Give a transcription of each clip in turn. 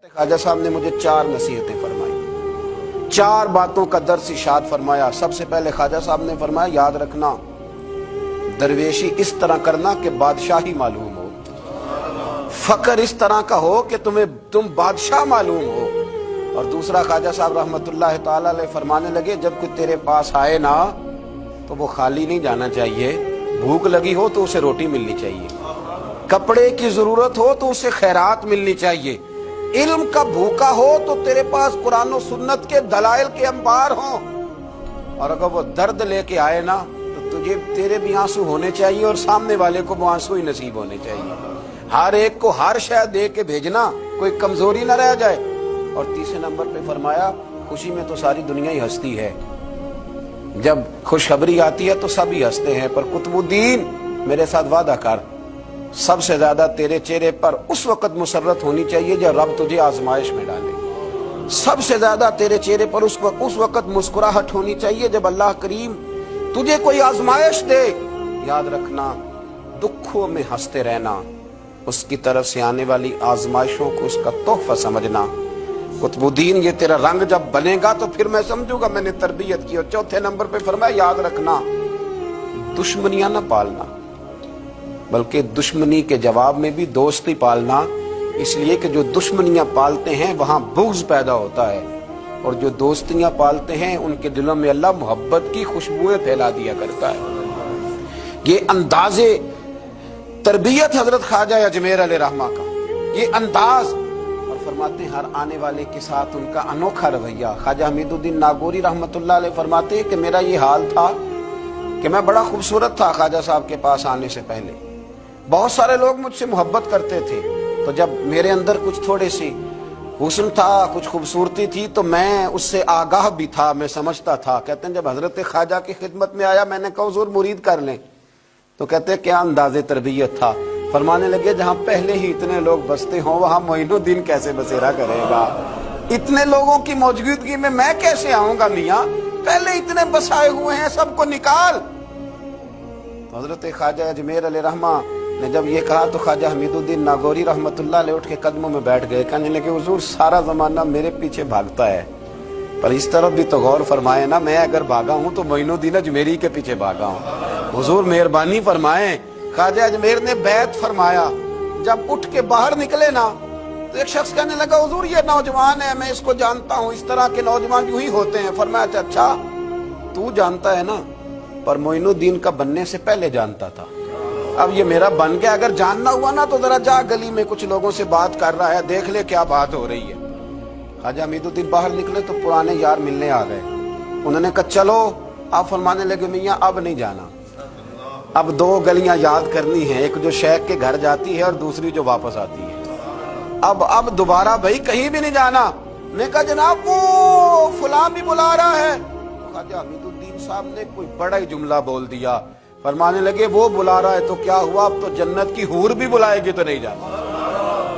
ख्वाजा साहब ने मुझे 4 नसीहतें फरमाई, 4 बातों का दर्स इरशाद फरमाया। सबसे पहले ख्वाजा साहब ने फरमाया, याद रखना दरवेशी इस तरह करना कि बादशाही मालूम हो, फकर इस तरह का हो कि तुम बादशाह मालूम हो। और दूसरा ख्वाजा साहब रहमतुल्लाह ताला अलैह फरमाने लगे, जब कोई तेरे पास आए ना तो वो खाली नहीं जाना चाहिए, भूख लगी हो तो उसे रोटी मिलनी चाहिए, कपड़े की जरूरत हो तो उसे खैरात मिलनी चाहिए, इल्म का भूखा हो तो तेरे पास कुरान और सुन्नत के दलाइल के अंबार हो, और अगर वो दर्द लेके आए ना तो तुझे तेरे भी आंसू होने चाहिए और सामने वाले को वो आंसू ही नसीब होने चाहिए। हर एक को हर शय दे के भेजना, कोई कमजोरी ना रह जाए। और तीसरे नंबर पे फरमाया, खुशी में तो सारी दुनिया ही हंसती है, जब खुशखबरी आती है तो सभी हंसते हैं, पर कुतुबुद्दीन मेरे साथ वादा कर, सबसे ज्यादा तेरे चेहरे पर उस वक्त मुसर्रत होनी चाहिए जब रब तुझे आजमाइश में डाले, सबसे ज्यादा तेरे चेहरे पर उस वक्त मुस्कुराहट होनी चाहिए जब अल्लाह करीम तुझे कोई आजमाइश दे। याद रखना, दुखों में हंसते रहना, उसकी तरफ से आने वाली आजमाइशों को उसका तोहफा समझना। कुतुबुद्दीन ये तेरा रंग जब बनेगा तो फिर मैं समझूंगा मैंने तरबियत की। और चौथे नंबर पे फरमाया, याद रखना दुश्मनियां ना पालना, बल्कि दुश्मनी के जवाब में भी दोस्ती पालना, इसलिए कि जो दुश्मनियां पालते हैं वहां बुग़्ज़ पैदा होता है, और जो दोस्तियां पालते हैं उनके दिलों में अल्लाह मोहब्बत की खुशबुएं फैला दिया करता है। ये अंदाज़े तरबियत हजरत ख्वाजा अजमेर अलैहि रहमा का, ये अंदाज। और फरमाते हैं हर आने वाले के साथ उनका अनोखा रवैया। ख्वाजा हमीदुद्दीन नागौरी रहमतुल्लाह अलैह फरमाते हैं कि मेरा ये हाल था कि मैं बड़ा खूबसूरत था ख्वाजा साहब के पास आने से पहले, बहुत सारे लोग मुझसे मोहब्बत करते थे, तो जब मेरे अंदर कुछ थोड़ी सी हुस्न था, कुछ खूबसूरती थी, तो मैं उससे आगाह भी था, मैं समझता था। कहते हैं जब हजरत ख्वाजा की खिदमत में आया, मैंने कहा हुजूर मुरीद कर लें, तो कहते हैं क्या अंदाजे तरबियत था। फरमाने लगे, जहां पहले ही इतने लोग बसते हों वहां मोइनुद्दीन कैसे बसेरा करेगा, इतने लोगों की मौजूदगी में मैं कैसे आऊंगा मियाँ, पहले इतने बसाए हुए हैं, सबको निकाल। तो हजरत ख्वाजा अजमेर अलैहि रहमा ने जब ये कहा तो ख्वाजा हमीदुद्दीन नागौरी रहमतुल्लाह अलैह उठ के कदमों में बैठ गए। कहने लगे, हुजूर सारा जमाना मेरे पीछे भागता है, पर इस तरफ भी तो गौर फरमाए ना, मैं अगर भागा हूं तो मोइनुद्दीन अजमेरी के पीछे भागा हूं, हुजूर मेहरबानी फरमाए। ख्वाजा अजमेर ने बैत फरमाया। जब उठ के बाहर निकले ना तो एक शख्स कहने लगा, हुजूर ये नौजवान है, मैं इसको जानता हूँ, इस तरह के नौजवान यूं ही होते हैं। फरमाया, अच्छा तू जानता है ना, पर मोइनुद्दीन का बनने से पहले जानता था, अब ये मेरा बन गया, अगर जानना हुआ ना तो जरा जा गली में कुछ लोगों से बात कर रहा है, देख ले क्या बात हो रही है। ख्वाजा हमीदुद्दीन बाहर निकले तो पुराने यार मिलने आ गए। उन्होंने कहा चलो, आप फरमाने लगे, मियाँ अब नहीं जाना, अब 2 गलियां याद करनी है, एक जो शेख के घर जाती है और दूसरी जो वापस आती है, अब दोबारा भाई कहीं भी नहीं जाना। मैं कहा जनाब वो फलां भी बुला रहा है। ख्वाजा हमीदुद्दीन साहब ने कोई बड़ा ही जुमला बोल दिया। फरमाने लगे, वो बुला रहा है तो क्या हुआ, अब तो जन्नत की हूर भी बुलाएगी तो नहीं जाना,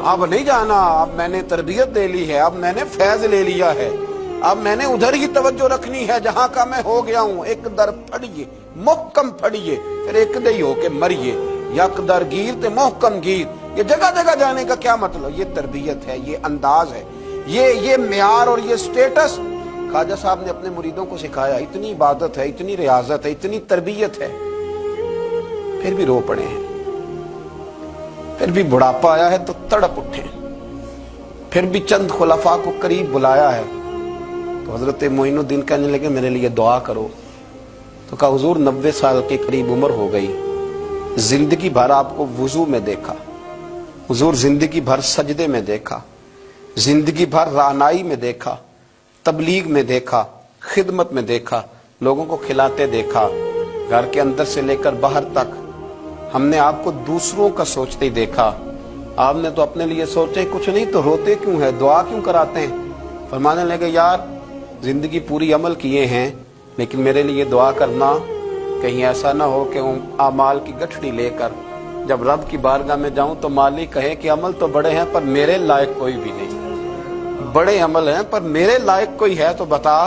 अब नहीं जाना, अब मैंने तरबियत ले ली है, अब मैंने फैज ले लिया है, अब मैंने उधर ही तवज्जो रखनी है जहां का मैं हो गया हूं। एक दर फड़िए मोहकम फड़िए, फिर एक दही होके मरिए, यक दर गिर ते मोहकम गिर। ये जगह जगह जाने का क्या मतलब, ये तरबियत है, ये अंदाज है, ये म्यार और ये स्टेटस ख्वाजा साहब ने अपने मुरीदों को सिखाया। इतनी इबादत है, इतनी रियाजत है, इतनी तरबियत है, फिर भी रो पड़े हैं, फिर भी बुढ़ापा आया है तो तड़प उठे, फिर भी चंद खुलफा को करीब बुलाया है। तो हजरत मोइनुद्दीन कहने लगे, मेरे लिए दुआ करो। तो कहा, हुजूर 90 साल के करीब उम्र हो गई, जिंदगी भर आपको वुजू में देखा, हुजूर जिंदगी भर सजदे में देखा, जिंदगी भर रानाई में देखा, तबलीग में देखा, खिदमत में देखा, लोगों को खिलाते देखा, घर के अंदर से लेकर बाहर तक हमने आपको दूसरों का सोचते ही देखा। आपने तो अपने लिए सोचे कुछ नहीं, तो रोते क्यों है, दुआ क्यों कराते हैं। फरमाने लगे, यार जिंदगी पूरी अमल किए हैं, लेकिन मेरे लिए दुआ करना, कहीं ऐसा ना हो कि आमाल की गठड़ी लेकर जब रब की बारगाह में जाऊं तो मालिक कहे कि अमल तो बड़े हैं पर मेरे लायक कोई भी नहीं, बड़े अमल हैं पर मेरे लायक कोई है तो बता।